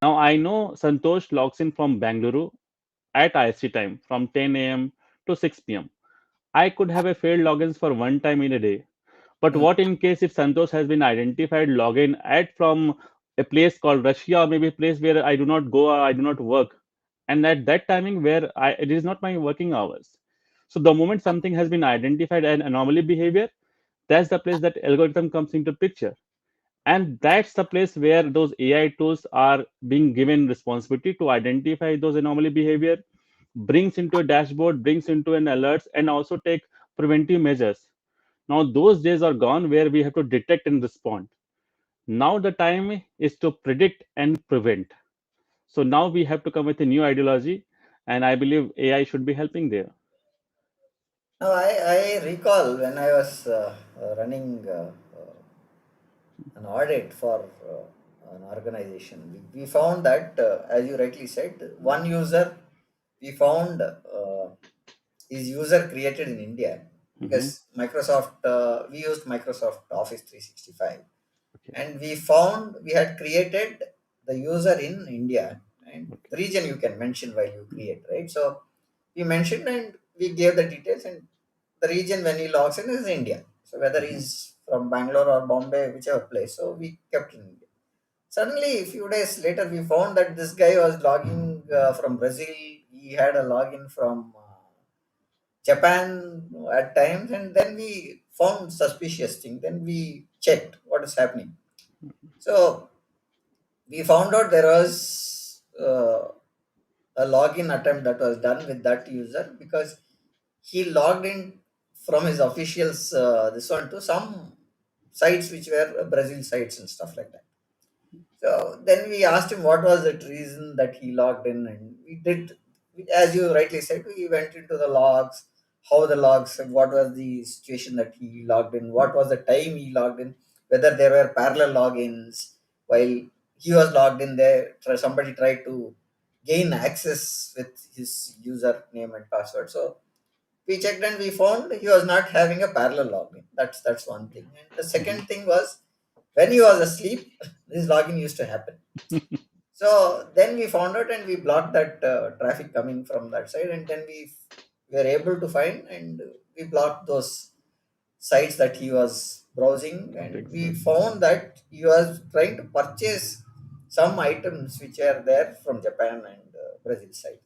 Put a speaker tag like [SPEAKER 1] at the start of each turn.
[SPEAKER 1] Now I know Santosh logs in from Bangalore at IST time from 10 a.m. to 6 p.m. I could have a failed logins for one time in a day. But
[SPEAKER 2] Hmm.
[SPEAKER 1] what in case if Santosh has been identified login at from a place called Russia or maybe a place where I do not go or I do not work, and at that timing where it is not my working hours. So the moment something has been identified an anomaly behavior, that's the place that algorithm comes into picture, and that's the place where those AI tools are being given responsibility to identify those anomaly behavior, brings into a dashboard, brings into an alerts, and also take preventive measures. Now those days are gone where we have to detect and respond. Now the time is to predict and prevent. So now we have to come with a new ideology, and I believe AI should be helping there.
[SPEAKER 2] Now, I recall when I was running an audit for an organization, we found that, as you rightly said, one user, we found his user created in India
[SPEAKER 1] Hmm.
[SPEAKER 2] because Microsoft, we used Microsoft Office 365,
[SPEAKER 1] Okay.
[SPEAKER 2] and we found we had created the user in India, and
[SPEAKER 1] Okay.
[SPEAKER 2] the region you can mention while you create, right? So we mentioned and we gave the details, and the region when he logs in is India. So whether
[SPEAKER 1] Hmm.
[SPEAKER 2] he's from Bangalore or Bombay, whichever place, so we kept in India. Suddenly, a few days later, we found that this guy was logging from Brazil. He had a login from Japan at times, and then we found suspicious thing. Then we checked what is happening. So we found out there was a login attempt that was done with that user because he logged in from his officials this one to some sites which were Brazil sites and stuff like that. So then we asked him what was the reason that he logged in, and we did, as you rightly said, we went into the logs, how the logs, what was the situation that he logged in, what was the time he logged in, whether there were parallel logins while he was logged in there. Somebody tried to gain access with his username and password. So we checked and we found he was not having a parallel login. That's one thing. And the
[SPEAKER 1] Hmm.
[SPEAKER 2] second thing was when he was asleep, this login used to happen. So then we found out and we blocked that traffic coming from that side, and then we were able to find and we blocked those sites that he was browsing, and we
[SPEAKER 1] Exactly.
[SPEAKER 2] found that he was trying to purchase some items which are there from Japan and Brazil side.